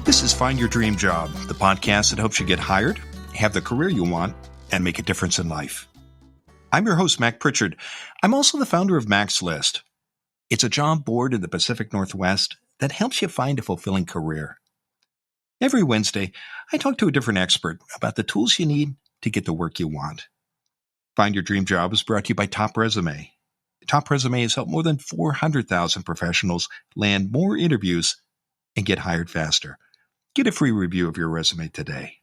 This is Find Your Dream Job, the podcast that helps you get hired, have the career you want, and make a difference in life. I'm your host, Mac Pritchard. I'm also the founder of Mac's List. It's a job board in the Pacific Northwest that helps you find a fulfilling career. Every Wednesday, I talk to a different expert about the tools you need to get the work you want. Find Your Dream Job is brought to you by Top Resume. Top Resume has helped more than 400,000 professionals land more interviews and get hired faster. Get a free review of your resume today.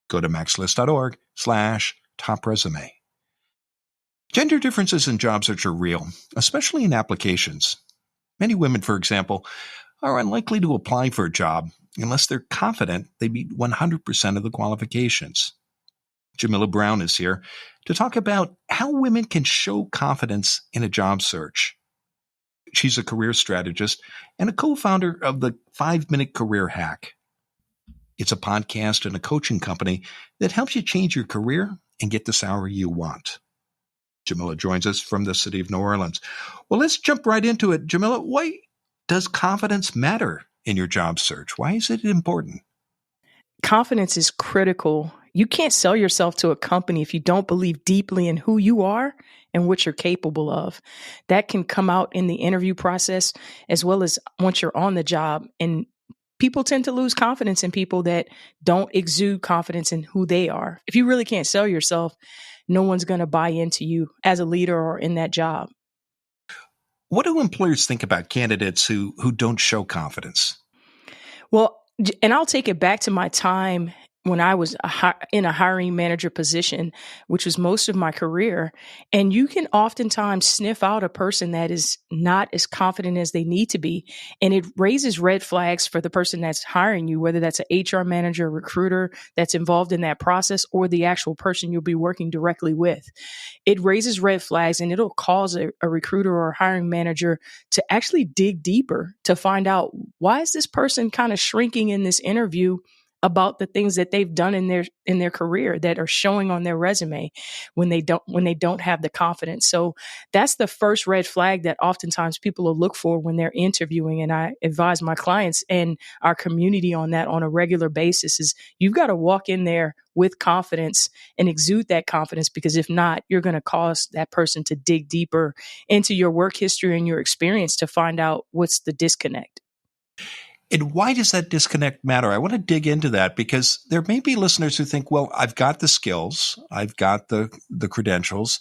Go to maxlist.org/topresume. Gender differences in job search are real, especially in applications. Many women, for example, are unlikely to apply for a job unless they're confident they meet 100% of the qualifications. Jamila Brown is here to talk about how women can show confidence in a job search. She's a career strategist and a co-founder of the 5-Minute Career Hack. It's a podcast and a coaching company that helps you change your career and get the salary you want. Jamila joins us from the city of New Orleans. Well, let's jump right into it. Jamila, why does confidence matter in your job search? Why is it important? Confidence is critical. You can't sell yourself to a company if you don't believe deeply in who you are and what you're capable of. That can come out in the interview process as well as once you're on the job. And people tend to lose confidence in people that don't exude confidence in who they are. If you really can't sell yourself, no one's going to buy into you as a leader or in that job. What do employers think about candidates who don't show confidence? Well, and I'll take it back to my time when I was in a hiring manager position, which was most of my career. And you can oftentimes sniff out a person that is not as confident as they need to be. And it raises red flags for the person that's hiring you, whether that's an HR manager, a recruiter that's involved in that process, or the actual person you'll be working directly with. It raises red flags, and it'll cause a recruiter or a hiring manager to actually dig deeper to find out, why is this person kind of shrinking in this interview about the things that they've done in their career that are showing on their resume when they don't have the confidence. So that's the first red flag that oftentimes people will look for when they're interviewing. And I advise my clients and our community on that on a regular basis is you've got to walk in there with confidence and exude that confidence, because if not, you're going to cause that person to dig deeper into your work history and your experience to find out what's the disconnect. And why does that disconnect matter? I want to dig into that because there may be listeners who think, well, I've got the skills, I've got the credentials.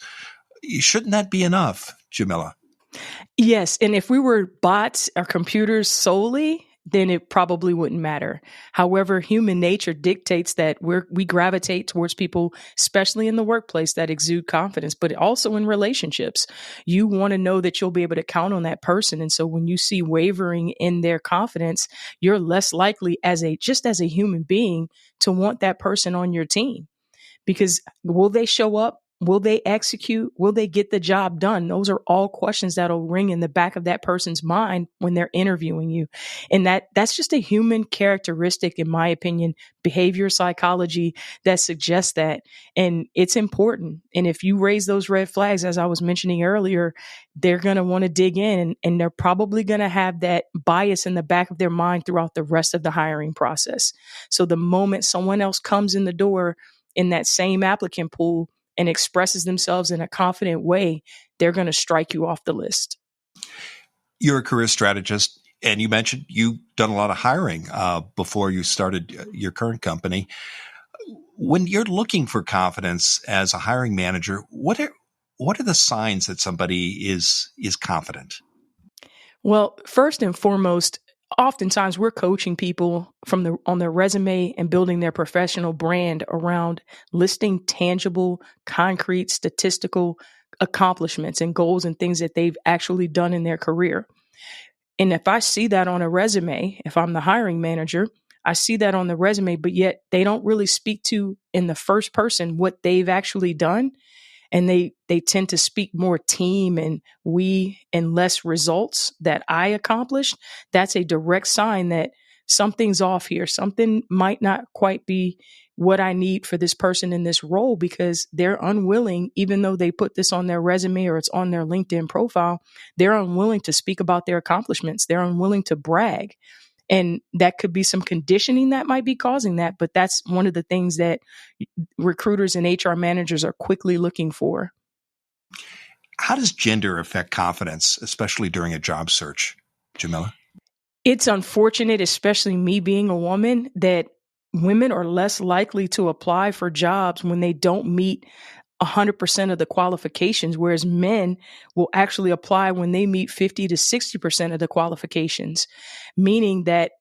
Shouldn't that be enough, Jamila? Yes. And if we were bots or computers solely, then it probably wouldn't matter. However, human nature dictates that we gravitate towards people, especially in the workplace, that exude confidence, but also in relationships. You want to know that you'll be able to count on that person. And so when you see wavering in their confidence, you're less likely as a human being to want that person on your team. Because will they show up? Will they execute? Will they get the job done? Those are all questions that'll ring in the back of that person's mind when they're interviewing you. And that's just a human characteristic, in my opinion, behavior psychology that suggests that. And it's important. And if you raise those red flags, as I was mentioning earlier, they're going to want to dig in, and they're probably going to have that bias in the back of their mind throughout the rest of the hiring process. So the moment someone else comes in the door in that same applicant pool and expresses themselves in a confident way, they're going to strike you off the list. You're a career strategist, and you mentioned you've done a lot of hiring before you started your current company. When you're looking for confidence as a hiring manager, what are the signs that somebody is confident? Well, first and foremost, oftentimes we're coaching people on their resume and building their professional brand around listing tangible, concrete, statistical accomplishments and goals and things that they've actually done in their career. And if I see that on a resume, if I'm the hiring manager, I see that on the resume, but yet they don't really speak to in the first person what they've actually done. And they tend to speak more team and we and less results that I accomplished. That's a direct sign that something's off here. Something might not quite be what I need for this person in this role, because they're unwilling, even though they put this on their resume or it's on their LinkedIn profile, they're unwilling to speak about their accomplishments. They're unwilling to brag. And that could be some conditioning that might be causing that. But that's one of the things that recruiters and HR managers are quickly looking for. How does gender affect confidence, especially during a job search, Jamila? It's unfortunate, especially me being a woman, that women are less likely to apply for jobs when they don't meet 100% of the qualifications, whereas men will actually apply when they meet 50 to 60% of the qualifications, meaning that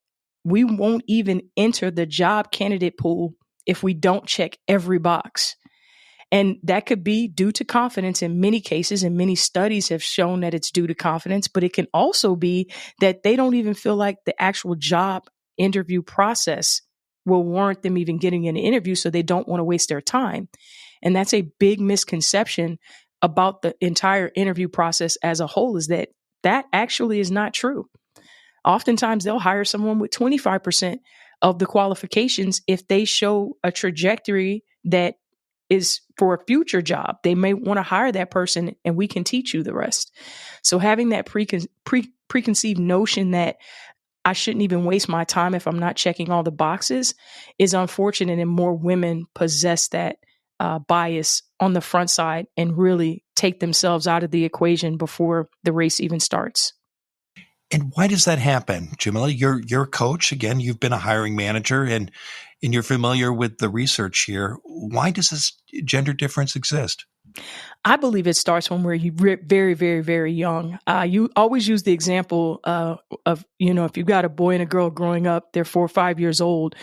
we won't even enter the job candidate pool if we don't check every box. And that could be due to confidence in many cases, and many studies have shown that it's due to confidence, but it can also be that they don't even feel like the actual job interview process will warrant them even getting an interview, so they don't want to waste their time. And that's a big misconception about the entire interview process as a whole, is that that actually is not true. Oftentimes they'll hire someone with 25% of the qualifications if they show a trajectory that is for a future job. They may want to hire that person and we can teach you the rest. So having that preconceived notion that I shouldn't even waste my time if I'm not checking all the boxes is unfortunate, and more women possess that bias on the front side and really take themselves out of the equation before the race even starts. And why does that happen, Jamila? You're a coach. Again, you've been a hiring manager and you're familiar with the research here. Why does this gender difference exist? I believe it starts when we're very, very, very young. You always use the example of, if you've got a boy and a girl growing up, they're 4 or 5 years old,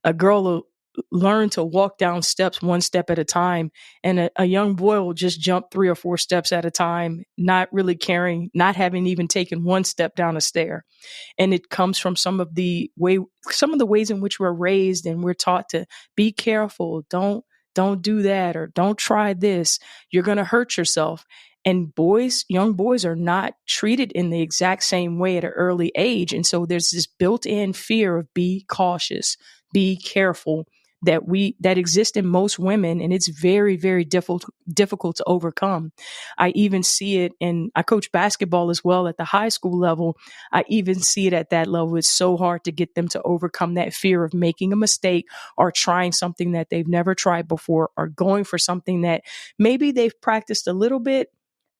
a girl will learn to walk down steps one step at a time, and a young boy will just jump 3 or 4 steps at a time, not really caring, not having even taken one step down a stair. And it comes from some of the ways in which we're raised, and we're taught to be careful, don't do that, or don't try this, you're going to hurt yourself. And young boys are not treated in the exact same way at an early age. And so there's this built-in fear of be cautious, be careful, that exists in most women, and it's very, very difficult to overcome. I even see it I coach basketball as well at the high school level. I even see it at that level. It's so hard to get them to overcome that fear of making a mistake, or trying something that they've never tried before, or going for something that maybe they've practiced a little bit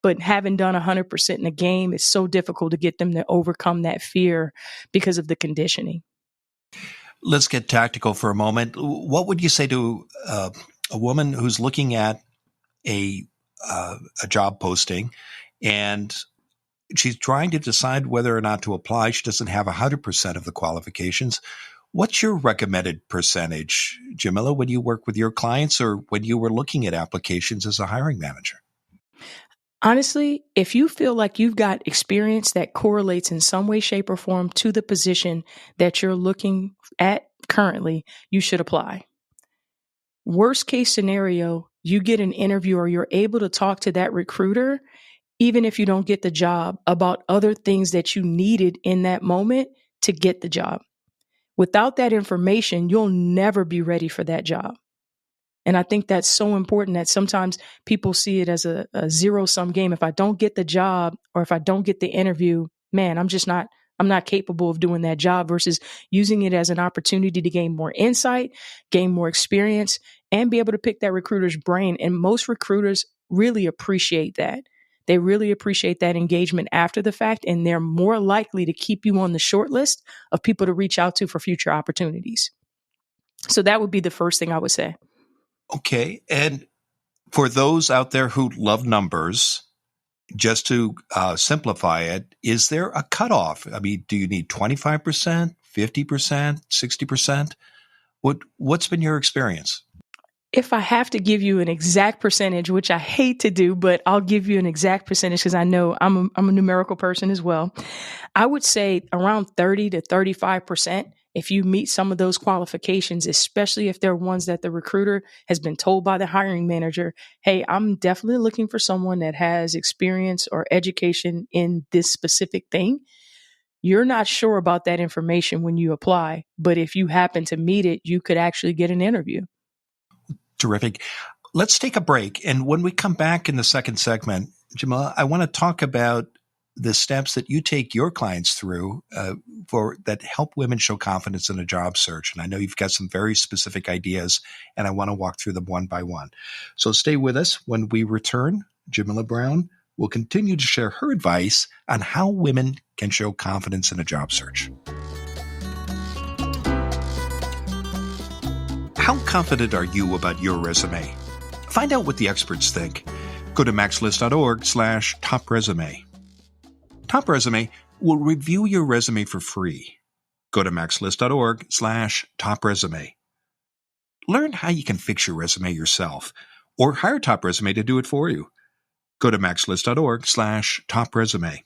but haven't done 100% in a game. It's so difficult to get them to overcome that fear because of the conditioning. Let's get tactical for a moment. What would you say to a woman who's looking at a job posting and she's trying to decide whether or not to apply? She doesn't have 100% of the qualifications. What's your recommended percentage, Jamila, when you work with your clients or when you were looking at applications as a hiring manager? Honestly, if you feel like you've got experience that correlates in some way, shape, or form to the position that you're looking at currently, you should apply. Worst case scenario, you get an interview or you're able to talk to that recruiter, even if you don't get the job, about other things that you needed in that moment to get the job. Without that information, you'll never be ready for that job. And I think that's so important, that sometimes people see it as a zero-sum game. If I don't get the job or if I don't get the interview, man, I'm not capable of doing that job, versus using it as an opportunity to gain more insight, gain more experience, and be able to pick that recruiter's brain. And most recruiters really appreciate that. They really appreciate that engagement after the fact, and they're more likely to keep you on the short list of people to reach out to for future opportunities. So that would be the first thing I would say. Okay. And for those out there who love numbers, just to simplify it, is there a cutoff? I mean, do you need 25%, 50%, 60%? What's been your experience? If I have to give you an exact percentage, which I hate to do, but I'll give you an exact percentage because I know I'm a numerical person as well. I would say around 30 to 35%. If you meet some of those qualifications, especially if they're ones that the recruiter has been told by the hiring manager, hey, I'm definitely looking for someone that has experience or education in this specific thing. You're not sure about that information when you apply, but if you happen to meet it, you could actually get an interview. Terrific. Let's take a break. And when we come back in the second segment, Jamila, I want to talk about the steps that you take your clients through for that help women show confidence in a job search. And I know you've got some very specific ideas, and I want to walk through them one by one. So stay with us. When we return, Jamila Brown will continue to share her advice on how women can show confidence in a job search. How confident are you about your resume? Find out what the experts think. Go to maxlist.org/top resume. Top Resume will review your resume for free. Go to maxlist.org/top resume. Learn how you can fix your resume yourself or hire Top Resume to do it for you. Go to maxlist.org/top resume.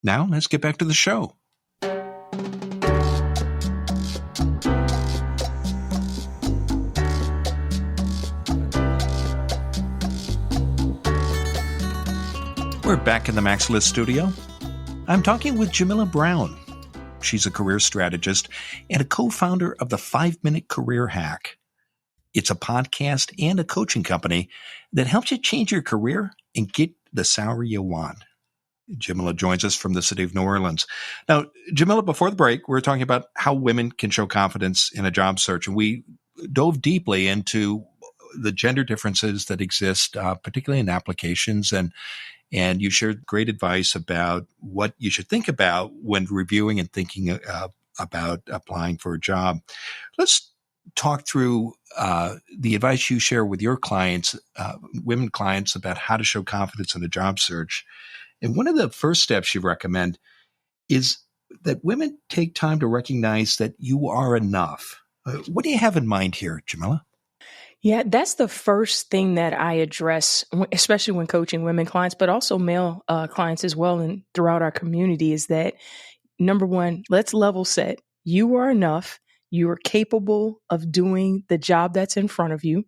Now let's get back to the show. We're back in the Max List studio. I'm talking with Jamila Brown. She's a career strategist and a co-founder of the 5-Minute Career Hack. It's a podcast and a coaching company that helps you change your career and get the salary you want. Jamila joins us from the city of New Orleans. Now, Jamila, before the break, we were talking about how women can show confidence in a job search, and we dove deeply into the gender differences that exist, particularly in applications, and you shared great advice about what you should think about when reviewing and thinking about applying for a job. Let's talk through the advice you share with your clients, women clients, about how to show confidence in a job search. And one of the first steps you recommend is that women take time to recognize that you are enough. What do you have in mind here, Jamila? Yeah, that's the first thing that I address, especially when coaching women clients, but also male clients as well. And throughout our community is that, number one, let's level set. You are enough. You are capable of doing the job that's in front of you.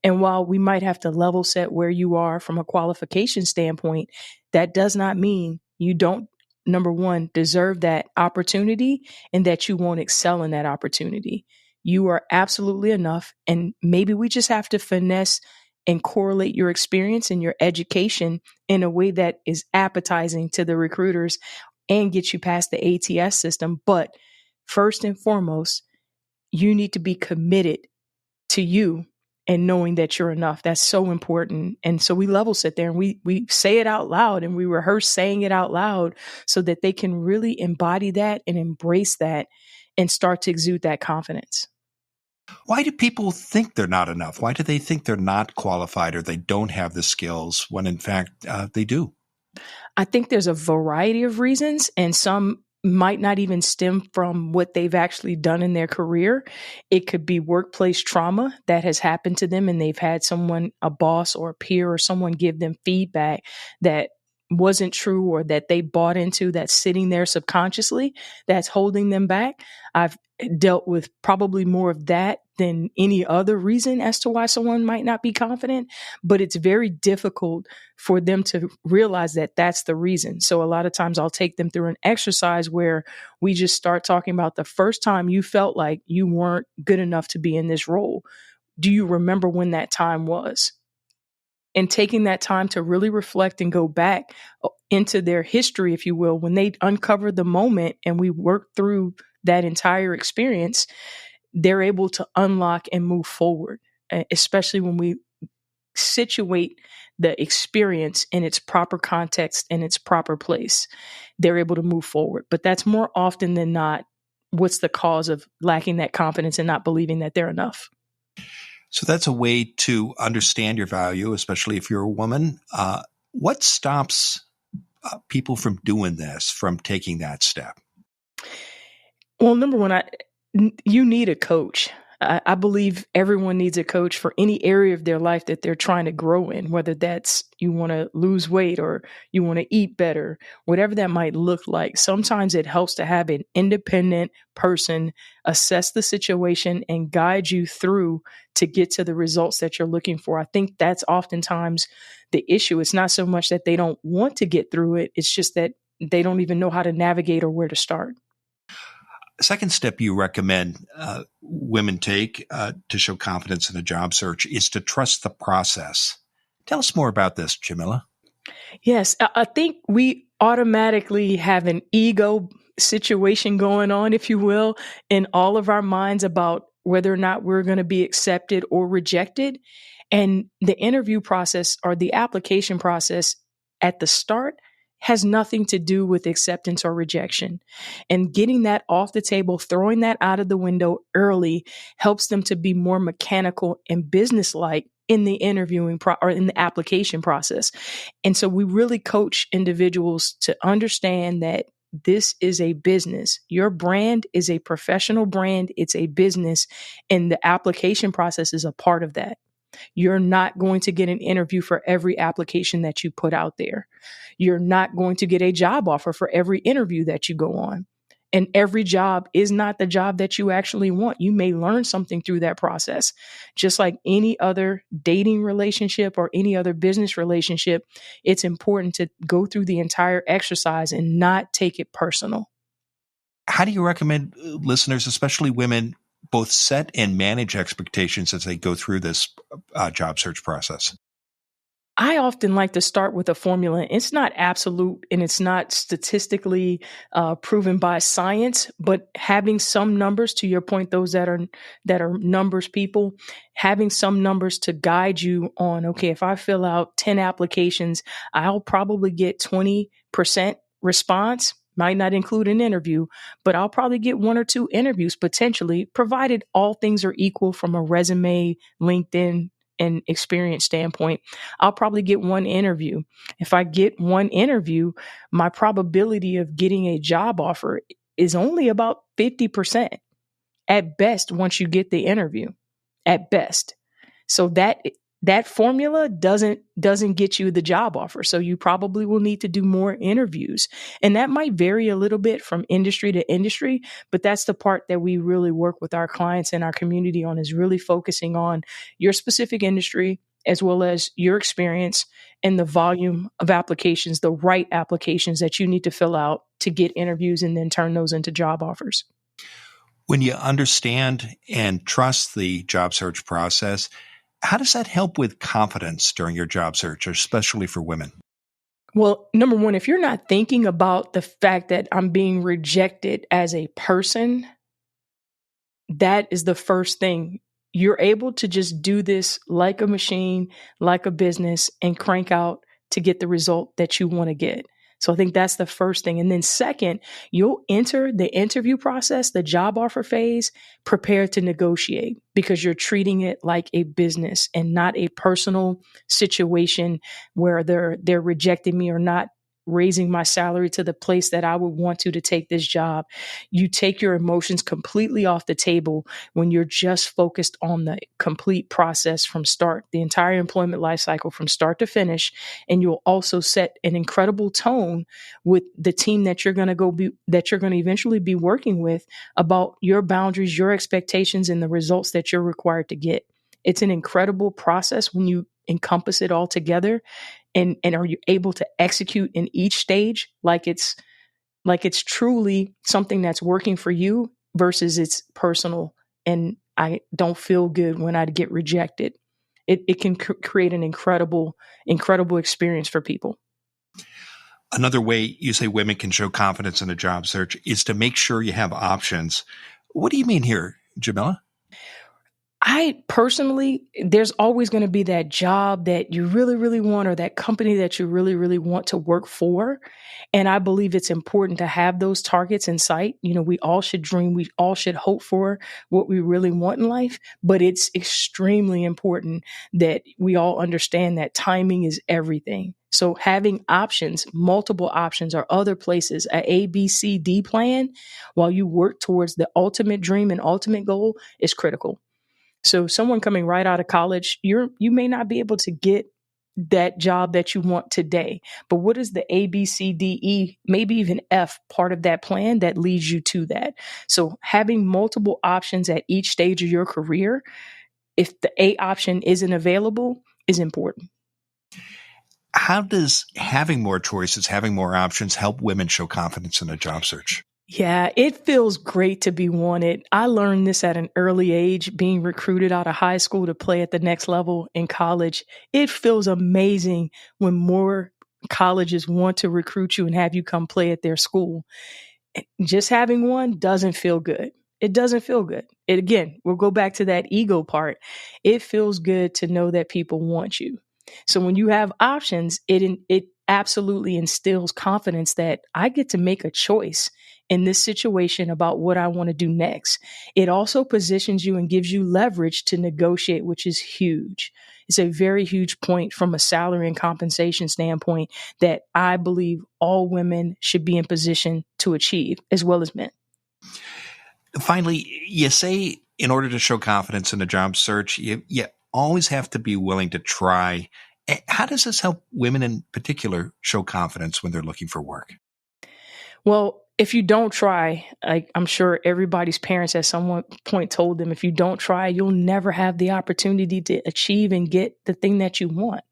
And while we might have to level set where you are from a qualification standpoint, that does not mean you don't, number one, deserve that opportunity and that you won't excel in that opportunity. You are absolutely enough. And maybe we just have to finesse and correlate your experience and your education in a way that is appetizing to the recruiters and get you past the ATS system. But first and foremost, you need to be committed to you and knowing that you're enough. That's so important. And so we level sit there and we say it out loud and we rehearse saying it out loud so that they can really embody that and embrace that and start to exude that confidence. Why do people think they're not enough? Why do they think they're not qualified or they don't have the skills when in fact they do? I think there's a variety of reasons, and some might not even stem from what they've actually done in their career. It could be workplace trauma that has happened to them and they've had someone, a boss or a peer or someone give them feedback that wasn't true or that they bought into that's sitting there subconsciously that's holding them back. I've dealt with probably more of that than any other reason as to why someone might not be confident, but it's very difficult for them to realize that that's the reason. So a lot of times I'll take them through an exercise where we just start talking about the first time you felt like you weren't good enough to be in this role. Do you remember when that time was? And taking that time to really reflect and go back into their history, if you will, when they uncover the moment and we work through that entire experience, they're able to unlock and move forward, especially when we situate the experience in its proper context, in its proper place. They're able to move forward. But that's more often than not what's the cause of lacking that confidence and not believing that they're enough. So that's a way to understand your value, especially if you're a woman. What stops people from doing this, from taking that step? Well, number one, you need a coach. I believe everyone needs a coach for any area of their life that they're trying to grow in, whether that's you want to lose weight or you want to eat better, whatever that might look like. Sometimes it helps to have an independent person assess the situation and guide you through to get to the results that you're looking for. I think that's oftentimes the issue. It's not so much that they don't want to get through it. It's just that they don't even know how to navigate or where to start. Second step you recommend women take to show confidence in a job search is to trust the process. Tell us more about this, Jamila. Yes, I think we automatically have an ego situation going on, if you will, in all of our minds about whether or not we're going to be accepted or rejected. And the interview process or the application process at the start has nothing to do with acceptance or rejection. And getting that off the table, throwing that out of the window early helps them to be more mechanical and businesslike in the or in the application process. And so we really coach individuals to understand that this is a business. Your brand is a professional brand, it's a business, and the application process is a part of that. You're not going to get an interview for every application that you put out there. You're not going to get a job offer for every interview that you go on. And every job is not the job that you actually want. You may learn something through that process. Just like any other dating relationship or any other business relationship, it's important to go through the entire exercise and not take it personal. How do you recommend listeners, especially women, both set and manage expectations as they go through this job search process? I often like to start with a formula. It's not absolute and it's not statistically proven by science, but having some numbers, to your point, those that are numbers people, having some numbers to guide you on, okay, if I fill out 10 applications, I'll probably get 20% response. Might not include an interview, but I'll probably get one or two interviews potentially, provided all things are equal from a resume, LinkedIn, and experience standpoint. I'll probably get one interview. If I get one interview, my probability of getting a job offer is only about 50% at best once you get the interview. At best. So that formula doesn't get you the job offer. So you probably will need to do more interviews. And that might vary a little bit from industry to industry, but that's the part that we really work with our clients and our community on, is really focusing on your specific industry as well as your experience and the volume of applications, the right applications that you need to fill out to get interviews and then turn those into job offers. When you understand and trust the job search process, how does that help with confidence during your job search, especially for women? Well, number one, if you're not thinking about the fact that I'm being rejected as a person, that is the first thing. You're able to just do this like a machine, like a business, and crank out to get the result that you want to get. So I think that's the first thing. And then second, you'll enter the interview process, the job offer phase, prepared to negotiate because you're treating it like a business and not a personal situation where they're rejecting me or not raising my salary to the place that I would want to take this job. You take your emotions completely off the table when you're just focused on the complete process from start, the entire employment life cycle from start to finish. And you'll also set an incredible tone with the team that you're going to eventually be working with about your boundaries, your expectations, and the results that you're required to get. It's an incredible process when you encompass it all together. And are you able to execute in each stage like it's truly something that's working for you versus it's personal and I don't feel good when I get rejected. It can create an incredible experience for people. Another way you say women can show confidence in a job search is to make sure you have options. What do you mean here, Jamila? I personally, there's always going to be that job that you really, really want or that company that you really, really want to work for. And I believe it's important to have those targets in sight. You know, we all should dream, we all should hope for what we really want in life, but it's extremely important that we all understand that timing is everything. So having options, multiple options or other places, a B, C, D plan while you work towards the ultimate dream and ultimate goal is critical. So someone coming right out of college, you may not be able to get that job that you want today. But what is the A, B, C, D, E, maybe even F part of that plan that leads you to that? So having multiple options at each stage of your career, if the A option isn't available, is important. How does having more choices, having more options help women show confidence in a job search? Yeah, it feels great to be wanted. I learned this at an early age, being recruited out of high school to play at the next level in college. It feels amazing when more colleges want to recruit you and have you come play at their school. Just having one doesn't feel good. It doesn't feel good. It again, we'll go back to that ego part. It feels good to know that people want you. So when you have options, it absolutely instills confidence that I get to make a choice in this situation about what I want to do next. It also positions you and gives you leverage to negotiate, which is huge. It's a very huge point from a salary and compensation standpoint that I believe all women should be in position to achieve, as well as men. Finally, you say in order to show confidence in a job search, you always have to be willing to try. How does this help women in particular show confidence when they're looking for work? Well, if you don't try, I'm sure everybody's parents at some point told them, if you don't try, you'll never have the opportunity to achieve and get the thing that you want.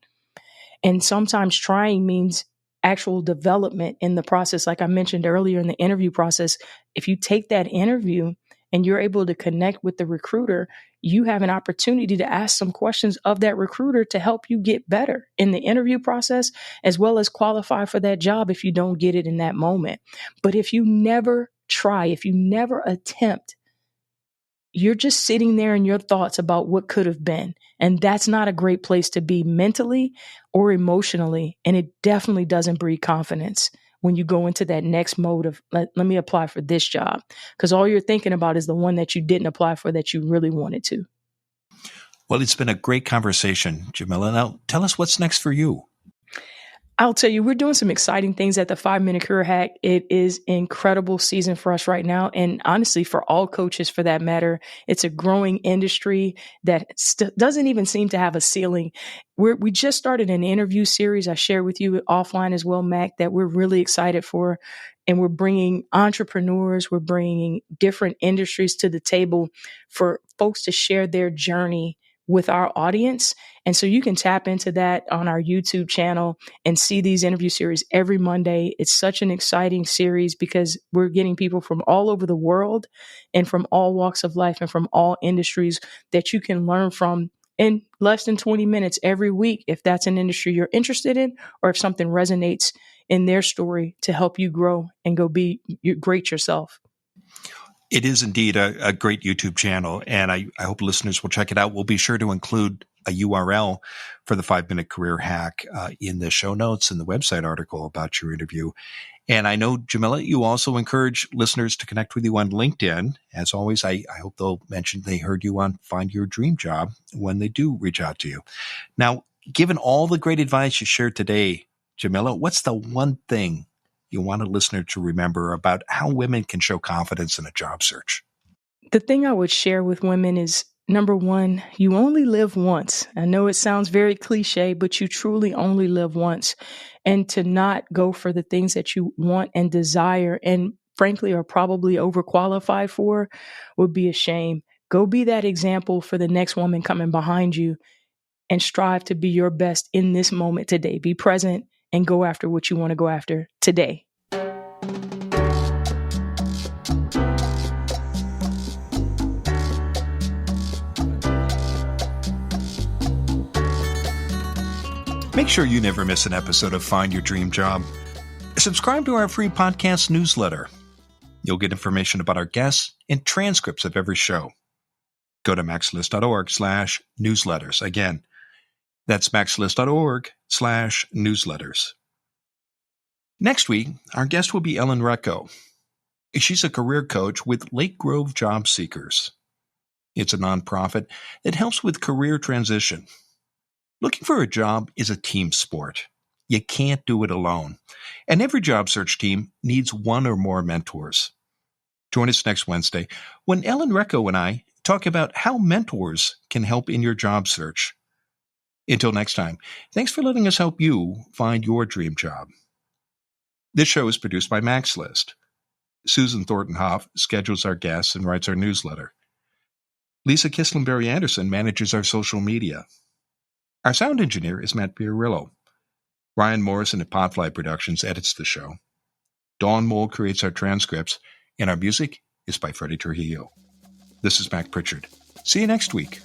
And sometimes trying means actual development in the process. Like I mentioned earlier in the interview process, if you take that interview and you're able to connect with the recruiter, you have an opportunity to ask some questions of that recruiter to help you get better in the interview process, as well as qualify for that job if you don't get it in that moment. But if you never try, if you never attempt, you're just sitting there in your thoughts about what could have been. And that's not a great place to be mentally or emotionally. And it definitely doesn't breed confidence when you go into that next mode of let me apply for this job. Because all you're thinking about is the one that you didn't apply for that you really wanted to. Well, it's been a great conversation, Jamila. Now, tell us what's next for you. I'll tell you, we're doing some exciting things at the 5 Minute Career Hack. It is incredible season for us right now. And honestly, for all coaches for that matter, it's a growing industry that doesn't even seem to have a ceiling. We just started an interview series I shared with you offline as well, Mac, that we're really excited for. And we're bringing entrepreneurs, we're bringing different industries to the table for folks to share their journey with our audience. And so you can tap into that on our YouTube channel and see these interview series every Monday. It's such an exciting series because we're getting people from all over the world and from all walks of life and from all industries that you can learn from in less than 20 minutes every week, if that's an industry you're interested in, or if something resonates in their story to help you grow and go be great yourself. It is indeed a great YouTube channel, and I hope listeners will check it out. We'll be sure to include a URL for the 5 Minute Career Hack in the show notes and the website article about your interview. And I know, Jamila, you also encourage listeners to connect with you on LinkedIn. As always, I hope they'll mention they heard you on Find Your Dream Job when they do reach out to you. Now, given all the great advice you shared today, Jamila, what's the one thing you want a listener to remember about how women can show confidence in a job search? The thing I would share with women is, number one, you only live once. I know it sounds very cliche, but you truly only live once. And to not go for the things that you want and desire and frankly are probably overqualified for would be a shame. Go be that example for the next woman coming behind you and strive to be your best in this moment today. Be present and go after what you want to go after today. Make sure you never miss an episode of Find Your Dream Job. Subscribe to our free podcast newsletter. You'll get information about our guests and transcripts of every show. Go to maxlist.org/newsletters. Again, that's maxlist.org/newsletters. Next week, our guest will be Ellen Recco. She's a career coach with Lake Grove Job Seekers. It's a nonprofit that helps with career transition. Looking for a job is a team sport. You can't do it alone. And every job search team needs one or more mentors. Join us next Wednesday when Ellen Recco and I talk about how mentors can help in your job search. Until next time, thanks for letting us help you find your dream job. This show is produced by Max List. Susan Thornton-Hoff schedules our guests and writes our newsletter. Lisa Kislenberry-Anderson manages our social media. Our sound engineer is Matt Pierillo. Ryan Morrison at Podfly Productions edits the show. Dawn Mole creates our transcripts, And our music is by Freddie Trujillo. This is Mac Pritchard. See you next week.